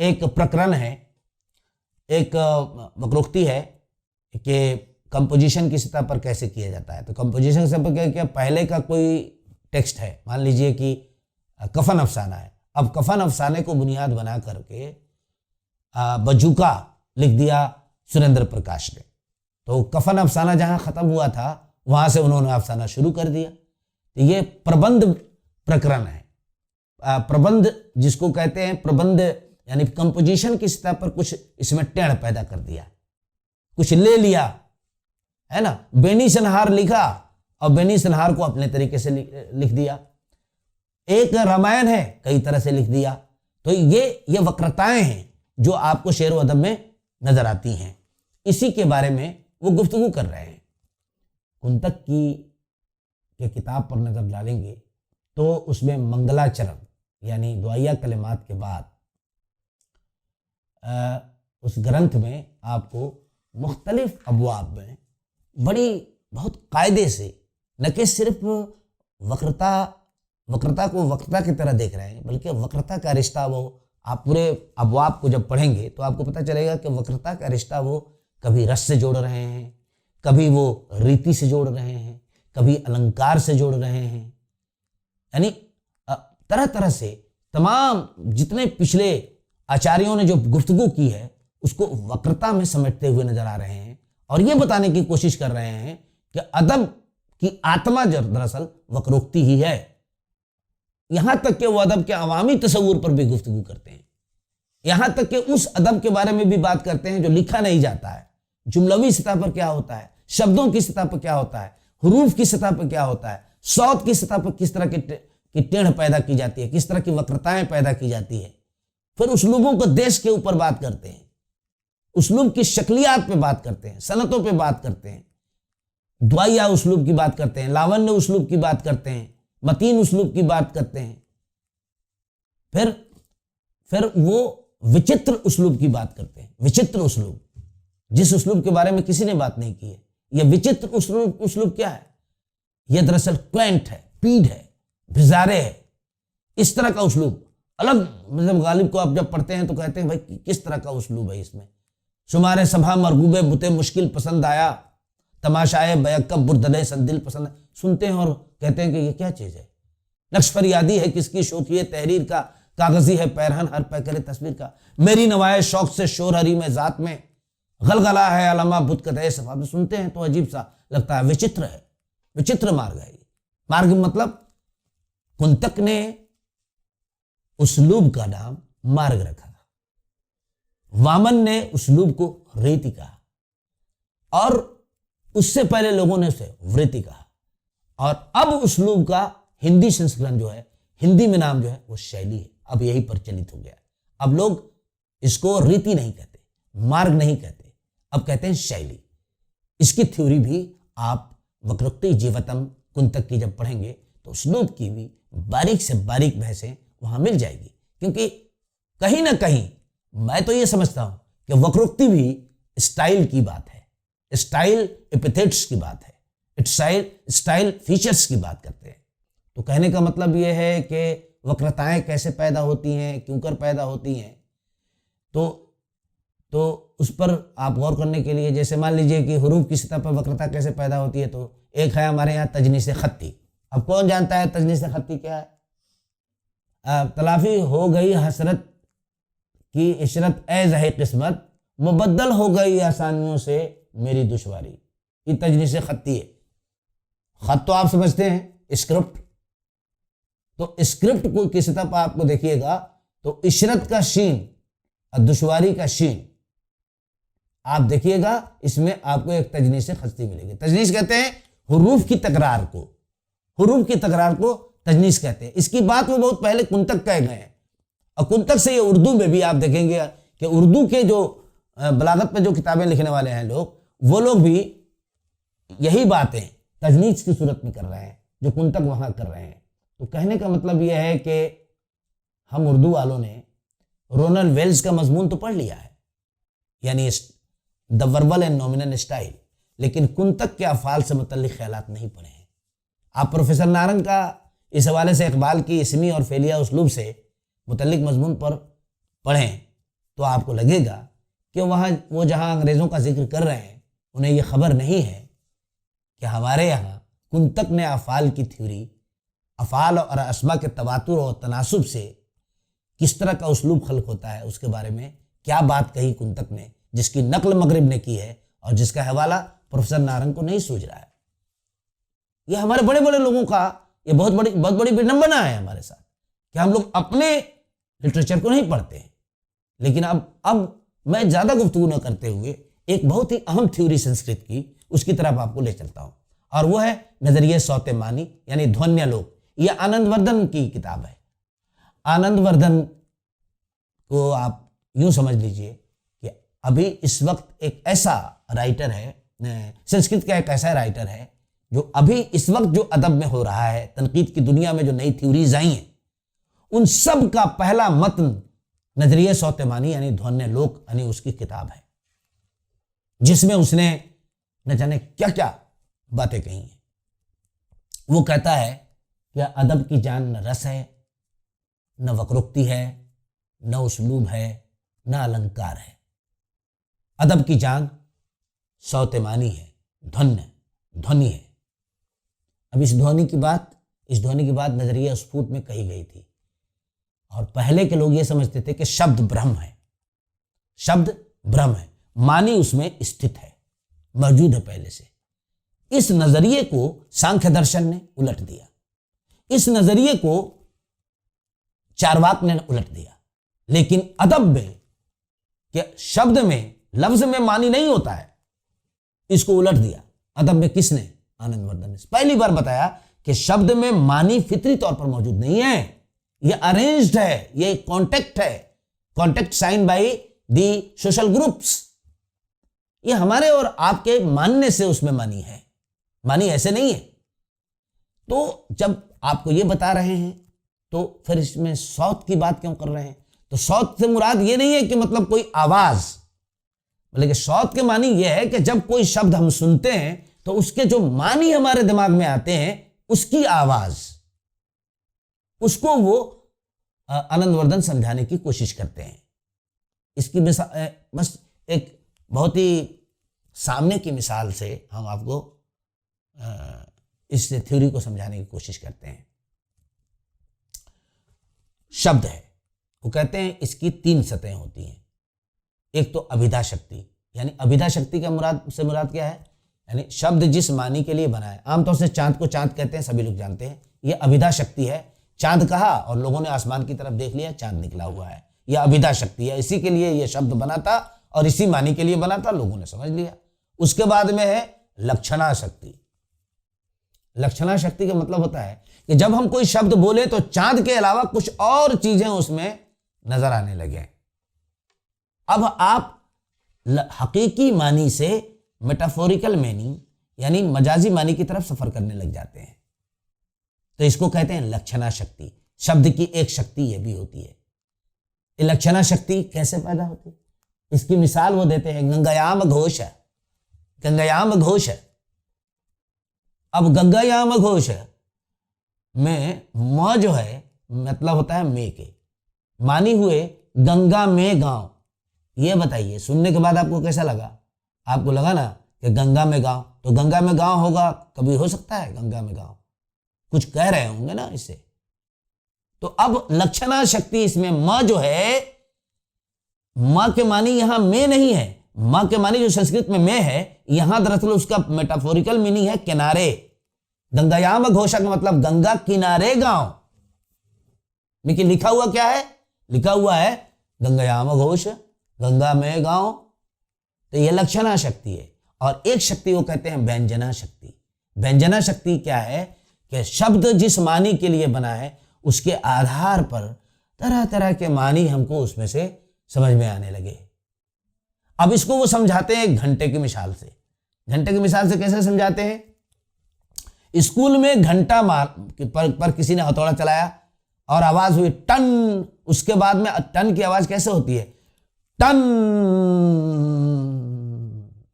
एक प्रकरण है, एक वक्रोक्ति है कि कंपोजिशन की सतह पर कैसे किया जाता है। तो कंपोजिशन से क्या, पहले का कोई टेक्स्ट है, मान लीजिए कि कफन अफसाना है। अब कफन अफसाने को बुनियाद बना करके बजूका लिख दिया सुरेंद्र प्रकाश ने। तो कफन अफसाना जहां खत्म हुआ था वहां से उन्होंने अफसाना शुरू कर दिया। तो ये प्रबंध प्रकरण है। प्रबंध जिसको कहते हैं, प्रबंध यानी कंपोजिशन की सतह पर कुछ इसमें टेढ़ पैदा कर दिया, कुछ ले लिया, है ना। बेनी सनहार लिखा और बेनी सनहार को अपने तरीके से लिख दिया। एक रामायण है, कई तरह से लिख दिया। तो ये वक्रताएं हैं जो आपको शेर व अदब में नजर आती हैं। इसी के बारे में वो गुफ्तगू कर रहे हैं। कुंतक की किताब पर नजर डालेंगे तो उसमें मंगलाचरण यानी दुआया कलिमात के बाद उस ग्रंथ में आपको मुख्तलिफ अबवाब में बहुत कायदे से न कि सिर्फ वक्रता वक्रता को वक्रता की तरह देख रहे हैं, बल्कि वक्रता का रिश्ता वो आप पूरे अबवाब को जब पढ़ेंगे तो आपको पता चलेगा कि वक्रता का रिश्ता वो कभी रस से जोड़ रहे हैं, कभी वो रीति से जोड़ रहे हैं, कभी अलंकार से जोड़ रहे हैं। यानी तरह तरह से तमाम जितने पिछले आचार्यों ने जो गुफ्तगू की है उसको वक्रता में समेटते हुए नजर आ रहे हैं और ये बताने की कोशिश कर रहे हैं कि अदब की आत्मा दरअसल वक्रोक्ति ही है। यहां तक कि वो अदब के अवामी तस्वुर पर भी गुफ्तगू करते हैं, यहां तक कि उस अदब के बारे में भी बात करते हैं जो लिखा नहीं जाता है। जुमलवी सतह पर क्या होता है, शब्दों की सतह पर क्या होता है, हुरूफ की सतह पर क्या होता है, सौत की सतह पर किस तरह की टेढ़ पैदा की जाती है, किस तरह की वक्रताएं पैदा की जाती है। फिर उस्लूबों को देश के ऊपर बात करते हैं, उस्लूब की शक्लियात पे बात करते हैं, सनतों पे बात करते हैं, दुआया उस्लूब की बात करते हैं, लावण्य उस्लूब की बात करते हैं, मतीन उस्लूब की बात करते हैं, फिर वो विचित्र उस्लूब की बात करते हैं। विचित्र उस्लूब, जिस उस्लूब के बारे में किसी ने बात नहीं की है, यह विचित्र उस्लूब क्या है? यह दरअसल क्वेंट है, पीड है, बिजारे है। इस तरह का उस्लूब अलग, मतलब गालिब को आप जब पढ़ते हैं तो कहते हैं भाई किस तरह का उस्लूब है इसमें। शुमारे सभा मरगूबे बुते मुश्किल पसंद आया, तमाशाए बैकब बुरदले संदिल पसंद। सुनते हैं और कहते हैं कि ये क्या चीज है। नक्श फरियादी है किसकी शोखिए तहरीर का, कागजी है पैरहन हर पैकरे तस्वीर का। मेरी नवाए शौक से शोर हरी में जात में, गलगला है अलमा बुतकते सफा। तो सुनते हैं तो अजीब सा लगता है, विचित्र है, विचित्र मार्ग है। मार्ग मतलब कुंतक ने उस्लूब का नाम मार्ग रखा, वामन ने उस्लूब को रीति कहा और उससे पहले लोगों ने उसे वृत्ति कहा, और अब उस्लूब का हिंदी संस्करण जो है, हिंदी में नाम जो है वो शैली है। अब यही प्रचलित हो गया। अब लोग इसको रीति नहीं कहते, मार्ग नहीं कहते, अब कहते हैं शैली। इसकी थ्योरी भी आप वक्रोक्ति जीवतम कुंतक की जब पढ़ेंगे तो उस्लूब की भी बारीक से बारीक बहसें वहां मिल जाएगी। क्योंकि कहीं ना कहीं मैं तो ये समझता हूं कि वक्रोक्ति भी स्टाइल की बात है, स्टाइल एपिथेट्स की बात है, स्टाइल फीचर्स की बात करते हैं। तो कहने का मतलब यह है कि वक्रताएं कैसे पैदा होती हैं, क्यों कर पैदा होती हैं, तो उस पर आप गौर करने के लिए, जैसे मान लीजिए कि हुरूफ की सतह पर वक्रता कैसे पैदा होती है, तो एक है हमारे यहाँ तजनीस खत्ती। अब कौन जानता है तजनीस खत्ती क्या है? तलाफी हो गई हसरत की इशरत ए ज़हे किस्मत, मुबद्दल हो गई आसानियों से मेरी दुश्वारी। ये तजनीस खत्ती है। खत तो आप समझते हैं स्क्रिप्ट, तो स्क्रिप्ट को किस सतह पर आपको देखिएगा तो इशरत का शीन और दुश्वारी का शीन आप देखिएगा, इसमें आपको एक तजनीस खत्ती मिलेगी। तजनीस कहते हैं हुरूफ की तकरार को, हुरूफ की तकरार को तजनीस कहते हैं। इसकी बात वो बहुत पहले कुंतक कह गए हैं, और कुंतक से ये उर्दू में भी आप देखेंगे कि उर्दू के जो बलागत पे जो किताबें लिखने वाले हैं लोग, वो लोग भी यही बातें तजनीस की सूरत में कर रहे हैं जो कुंतक वहां कर रहे हैं। तो कहने का मतलब यह है कि हम उर्दू वालों ने रोनल्ड वेल्स का मजमून तो पढ़ लिया है, यानी the verbal and nominal style, लेकिन कुंतक के अफ़ाल से मुतल्लिक़ ख्यालात नहीं पढ़े हैं। आप प्रोफेसर नारंग का इस हवाले से इकबाल की इसमी और फेलिया उस्लूब से मुतल्लिक़ मजमून पर पढ़ें तो आपको लगेगा कि वहाँ वो जहाँ अंग्रेज़ों का जिक्र कर रहे हैं उन्हें ये खबर नहीं है कि हमारे यहाँ कुंतक ने अफ़ाल की थ्योरी, अफ़ाल और अस्मा के तवातुर और तनासुब से किस तरह का उस्लूब खल्क होता है उसके बारे में क्या बात कही कुंतक ने, जिसकी नकल मगरिब ने की है और जिसका हवाला प्रोफेसर नारंग को नहीं सूझ रहा है। ये हमारे बड़े बड़े लोगों का ये बहुत बड़ी विडंबना है हमारे साथ कि हम लोग अपने लिटरेचर को नहीं पढ़ते हैं। लेकिन अब मैं ज़्यादा गुफ्तगू न करते हुए एक बहुत ही अहम थ्योरी संस्कृत की, उसकी तरफ आपको ले चलता हूँ, और वो है नजरिए सौते मानी यानी ध्वन्यालोक। यह आनंदवर्धन की किताब है। आनंदवर्धन को आप यूं समझ लीजिए कि अभी इस वक्त एक ऐसा राइटर है, संस्कृत का एक ऐसा राइटर है जो अभी इस वक्त जो अदब में हो रहा है, तनकीद की दुनिया में जो नई थ्योरीज आई हैं, उन सब का पहला मतन नजरिए सौते मानी यानी ध्वन्यालोक यानी उसकी किताब है, जिसमें उसने न जाने क्या क्या बातें कही हैं। वो कहता है क्या अदब की जान न रस है, न वक्रोक्ति है, न उसलूब है, न अलंकार है। अदब की जान सौतेमानी है, ध्वनि है। अब इस ध्वनि की बात नजरिया स्फूर्त में कही गई थी, और पहले के लोग ये समझते थे कि शब्द ब्रह्म है, मानी उसमें स्थित है, मौजूद है पहले से। इस नजरिए को सांख्य दर्शन ने उलट दिया, इस नजरिए को चार्वाक ने उलट दिया। लेकिन अदब में कि शब्द में, लफ्ज में मानी नहीं होता है, इसको उलट दिया। अदब में किसने? आनंदवर्धन ने पहली बार बताया कि शब्द में मानी फितरी तौर पर मौजूद नहीं है, यह अरेंज्ड है, यह कॉन्टेक्ट है, contact sign by the social groups. ये हमारे और आपके मानने से उसमें मानी है, मानी ऐसे नहीं है। तो जब आपको ये बता रहे हैं तो फिर इसमें सौत की बात क्यों कर रहे हैं? तो सौत से मुराद ये नहीं है कि मतलब कोई आवाज, बल्कि सौत के मानी यह है कि जब कोई शब्द हम सुनते हैं तो उसके जो मानी हमारे दिमाग में आते हैं, उसकी आवाज, उसको वो आनंदवर्धन समझाने की कोशिश करते हैं। इसकी मिसाल, बस एक बहुत ही सामने की मिसाल से हम आपको इस थ्योरी को समझाने की कोशिश करते हैं। शब्द है, वो कहते हैं इसकी 3 सतहें होती हैं। एक तो अभिधा शक्ति, यानी अभिधा शक्ति का मुराद क्या है? यानी शब्द जिस मानी के लिए बना है। आमतौर से चांद को चांद कहते हैं, सभी लोग जानते हैं, यह अभिधा शक्ति है। चांद कहा और लोगों ने आसमान की तरफ देख लिया, चांद निकला हुआ है, यह अभिधा शक्ति है। इसी के लिए यह शब्द बना था और इसी मानी के लिए बना था, लोगों ने समझ लिया। उसके बाद में है लक्षणा शक्ति। लक्षणा शक्ति का मतलब होता है कि जब हम कोई शब्द बोले तो चांद के अलावा कुछ और चीजें उसमें नजर आने लगे। अब आप हकीकी मानी से मेटाफोरिकल मीनिंग यानी मजाजी मानी की तरफ सफर करने लग जाते हैं, तो इसको कहते हैं लक्षणा शक्ति। शब्द की एक शक्ति यह भी होती है। ये लक्षणा शक्ति कैसे पैदा होती है? इसकी मिसाल वो देते हैं, गंगायाम घोष है, गंगायाम घोष है। अब गंगायाम घोष में म जो है मतलब होता है मे के, मानी हुए गंगा में गांव। ये बताइए, सुनने के बाद आपको कैसा लगा? आपको लगा ना कि गंगा में गांव, तो गंगा में गांव होगा, कभी हो सकता है गंगा में गांव? कुछ कह रहे होंगे ना इससे। तो अब लक्षणा शक्ति इसमें म जो है, मां के मानी यहां में नहीं है, मां के मानी जो संस्कृत में में है, यहां दरअसल उसका मेटाफोरिकल मीनिंग है किनारे। गंगायाम घोषा का मतलब गंगा किनारे गांव। लेकिन लिखा हुआ क्या है? लिखा हुआ है गंगायाम घोष, गंगा में गांव। तो यह लक्षणा शक्ति है। और एक शक्ति वो कहते हैं व्यंजना शक्ति। व्यंजना शक्ति क्या है कि शब्द जिस मानी के लिए बना है उसके आधार पर तरह तरह के मानी हमको उसमें से समझ में आने लगे। अब इसको वो समझाते हैं घंटे की मिसाल से। घंटे की मिसाल से कैसे समझाते हैं? स्कूल में घंटा पर किसी ने हथौड़ा चलाया और आवाज हुई टन, उसके बाद में टन की आवाज कैसे होती है? टन,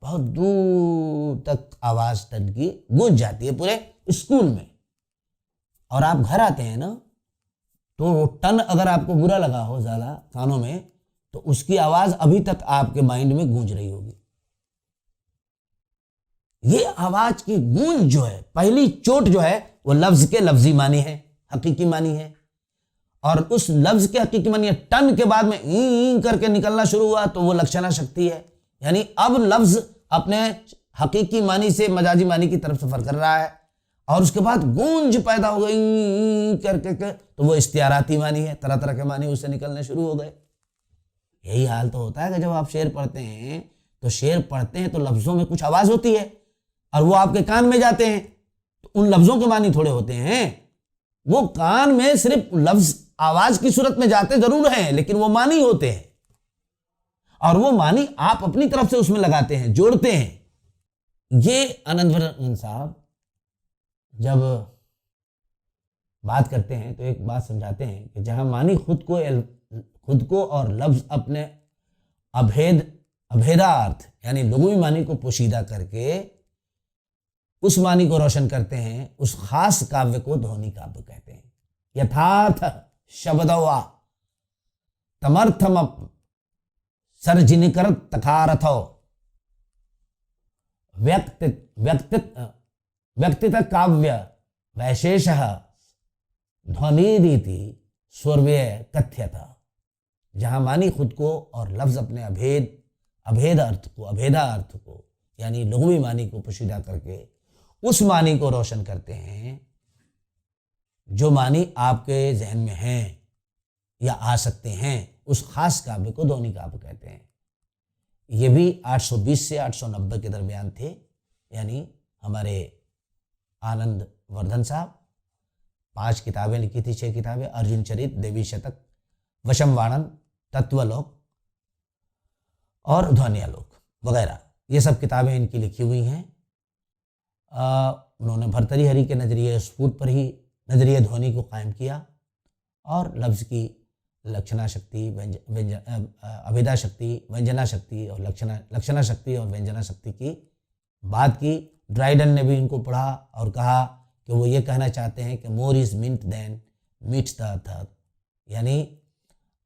बहुत दूर तक आवाज टन की गूंज जाती है पूरे स्कूल में। और आप घर आते हैं ना, तो टन अगर आपको बुरा लगा हो ज्यादा कानों में, तो उसकी आवाज अभी तक आपके माइंड में गूंज रही होगी। ये आवाज की गूंज जो है, पहली चोट जो है, वो लफ्ज के लफ्जी मानी है, हकीकी मानी है। और उस लफ्ज के हकीकी मानी है, टन के बाद में ई करके निकलना शुरू हुआ, तो वो लक्षणा शक्ति है। यानी अब लफ्ज अपने हकीकी मानी से मजाजी मानी की तरफ सफर कर रहा है, और उसके बाद गूंज पैदा हो गई करके तो वो इस्तियाराती मानी है, तरह तरह के मानी उससे निकलने शुरू हो गए। यही हाल तो होता है कि जब आप शेर पढ़ते हैं, तो शेर पढ़ते हैं तो लफ्जों में कुछ आवाज होती है और वो आपके कान में जाते हैं, तो उन लफ्जों के मानी थोड़े होते हैं। वो कान में सिर्फ लफ्ज आवाज की सूरत में जाते जरूर हैं, लेकिन वो मानी होते हैं, और वो मानी आप अपनी तरफ से उसमें लगाते हैं, जोड़ते हैं। ये आनंदवर्धन साहब जब बात करते हैं तो एक बात समझाते हैं कि जहां मानी खुद को और लफ्ज अपने अभेदार्थ यानी लघुवी मानी को पोशीदा करके उस मानी को रोशन करते हैं, उस खास काव्य को ध्वनि काव्य कहते हैं। यथार्थ शब्दवा तमर्थम सर्जनिकर तकारथो व्यक्तित काव्य वैशेष ध्वनिरीति स्वर्व्य कथ्यत। जहां मानी खुद को और लफ्ज अपने अभेदा अर्थ को यानी लघुवी मानी को पोशीदा करके उस मानी को रोशन करते हैं जो मानी आपके जहन में हैं या आ सकते हैं, उस खास काव्य को ध्वनि काव्य कहते हैं। ये भी 820 से 890 के दरमियान थे, यानी हमारे आनंद वर्धन साहब। 5 किताबें लिखी थी, 6 किताबें, अर्जुन चरित, देवी शतक, वशम वाणन, तत्वलोक और ध्वनियालोक वगैरह, ये सब किताबें इनकी लिखी हुई हैं। उन्होंने भर्तृहरि के नजरिए स्फूर्त पर ही नजरिए ध्वनि को कायम किया और लफ्ज की लक्षणा शक्ति, अभिधा शक्ति, व्यंजना शक्ति और लक्षणा शक्ति और व्यंजना शक्ति की बात की। ड्राइडन ने भी इनको पढ़ा और कहा कि वो ये कहना चाहते हैं कि more is meant than meets the earth, यानी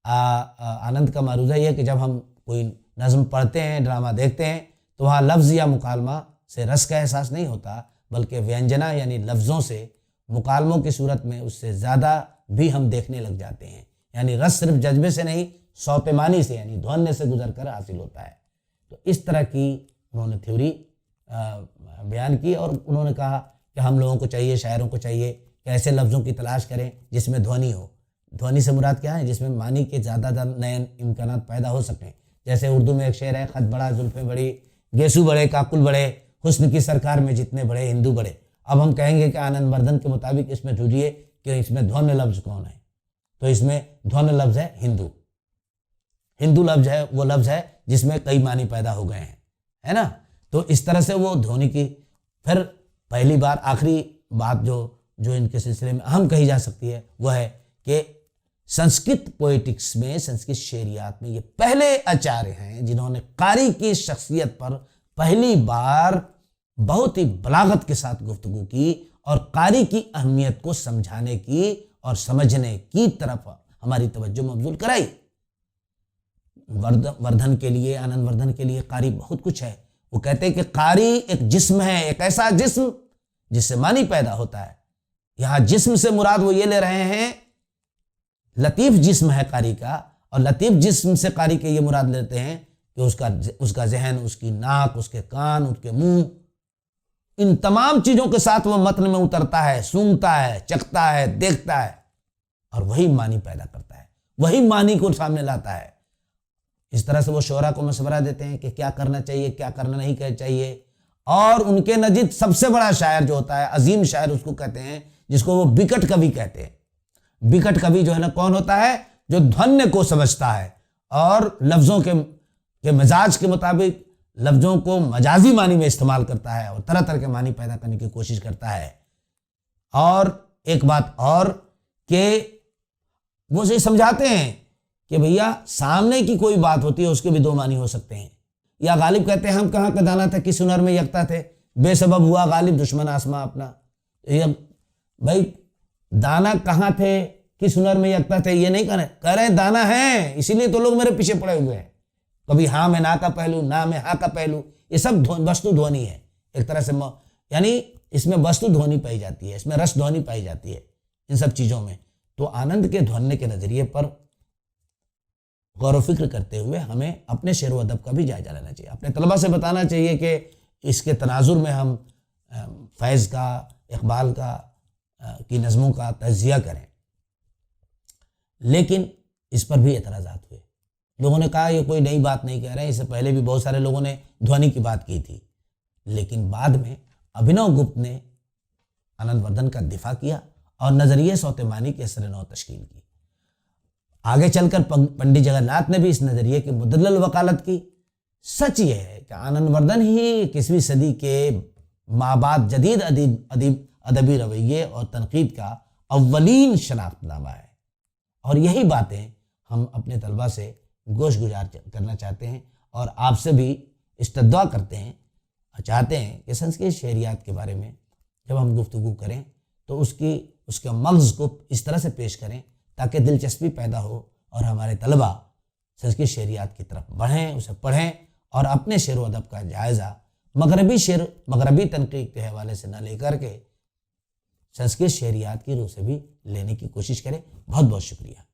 आनंद का मारूजा ये है कि जब हम कोई नज़्म पढ़ते हैं, ड्रामा देखते हैं, तो वहाँ लफ्ज़ या मुकालमा से रस का एहसास नहीं होता, बल्कि व्यंजना यानी लफ्ज़ों से मुकालमों की सूरत में उससे ज़्यादा भी हम देखने लग जाते हैं। यानी रस सिर्फ जज्बे से नहीं, सौतेमानी से यानी ध्वन्य से गुजर कर हासिल होता है। तो इस तरह की उन्होंने थ्योरी बयान की और उन्होंने कहा कि हम लोगों को चाहिए, शायरों को चाहिए कि ऐसे लफ्ज़ों की तलाश करें जिसमें ध्वनि हो। ध्वनि से मुराद क्या है? जिसमें मानी के ज़्यादा नए इम्कान पैदा हो सकें। जैसे उर्दू में एक शेर है, खत बड़ा जुल्फ़ें बड़ी, गेसू बड़े, काकुल बड़े, हुस्न की सरकार में जितने बड़े हिंदू बड़े। अब हम कहेंगे कि आनंद वर्धन के मुताबिक इसमें ढूंढिए कि इसमें ध्वन्य लफ्ज़ कौन है, तो इसमें ध्वन्य लफ्ज़ है हिंदू। हिंदू लफ्ज़ है वो लफ्ज़ है जिसमें कई मानी पैदा हो गए हैं, है ना। तो इस तरह से वो ध्वनि की फिर पहली बार आखिरी बात जो इनके सिलसिले में अहम कही जा सकती है वह है कि संस्कृत पोएटिक्स में, संस्कृत शेरियात में ये पहले आचार्य हैं जिन्होंने कारी की शख्सियत पर पहली बार बहुत ही बलागत के साथ गुफ्तगू की और कारी की अहमियत को समझाने की और समझने की तरफ हमारी तवज्जो मबजूल कराई। वर्धन के लिए, आनंद वर्धन के लिए कारी बहुत कुछ है। वो कहते हैं कि कारी एक जिस्म है, एक ऐसा जिस्म जिससे मानी पैदा होता है। यहां जिस्म से मुराद वो ये ले रहे हैं, लतीफ जिस्म है कारी का, और लतीफ जिस्म से कारी के ये मुराद लेते हैं कि उसका जहन, उसकी नाक, उसके कान, उसके मुंह, इन तमाम चीजों के साथ वो मतन में उतरता है, सूंघता है, चखता है, देखता है और वही मानी पैदा करता है, वही मानी को सामने लाता है। इस तरह से वो शोरा को मशवरा देते हैं कि क्या करना चाहिए, क्या करना नहीं चाहिए। और उनके नजीद सबसे बड़ा शायर जो होता है, अजीम शायर उसको कहते हैं, जिसको वो बिकट कवि कहते हैं। बिकट कवि जो है ना, कौन होता है? जो ध्वन्य को समझता है और लफ्जों के मिजाज के मुताबिक लफ्जों को मजाजी मानी में इस्तेमाल करता है और तरह तरह के मानी पैदा करने की कोशिश करता है। और एक बात और कि वो से समझाते हैं कि भैया सामने की कोई बात होती है उसके भी दो मानी हो सकते हैं। या गालिब कहते हैं, हम कहाँ का दाना था किस हुनर में यकता थे, बेसबब हुआ गालिब दुश्मन आसमां अपना। भाई दाना कहाँ थे, किस हुनर में यकता थे, ये नहीं कह रहे दाना है, इसीलिए तो लोग मेरे पीछे पड़े हुए हैं। कभी हाँ में ना का पहलू, ना में हाँ का पहलू, ये सब वस्तु ध्वनि है एक तरह से। यानी इसमें वस्तु ध्वनि पाई जाती है, इसमें रस ध्वनि पाई जाती है, इन सब चीजों में। तो आनंद के ध्वनि के नजरिए पर गौर फिक्र करते हुए हमें अपने शेर व अदब का भी जायजा लेना चाहिए। अपने तलबा से बताना चाहिए कि इसके तनाजुर में हम फैज़ का, इकबाल का की नज़मों का तज्जिया करें। लेकिन इस पर भी एतराज़ात हुए। लोगों ने कहा ये कोई नई बात नहीं कह रहे हैं, इससे पहले भी बहुत सारे लोगों ने ध्वनि की बात की थी। लेकिन बाद में अभिनव गुप्त ने आनंद वर्धन का दिफा किया और नजरिए सौतेमानी के असर नौ तश्कील की। आगे चलकर पंडित जगन्नाथ ने भी इस नजरिए की मुदल्लल वकालत की। सच ये है कि आनंद वर्धन ही 21वीं सदी के माबाद जदीद अदबी रवैये और तनकीद का अव्वलीन शनाख्तनामा है। और यही बातें हम अपने तलबा से गोश गुजार करना चाहते हैं और आपसे भी इस्तदवा करते हैं चाहते हैं कि संस्कृत शहरियात के बारे में जब हम गुफ्तगू करें तो उसके मग़ज़ को इस तरह से पेश करें ताकि दिलचस्पी पैदा हो और हमारे तलबा संस्कृत शहरियात की तरफ बढ़ें, उसे पढ़ें और अपने शेर व अदब का जायज़ा मगरबी शेर, मगरबी तनकीद के हवाले से न लेकर के संस्कृत शहरियात की रूह से भी लेने की कोशिश करें। बहुत बहुत शुक्रिया।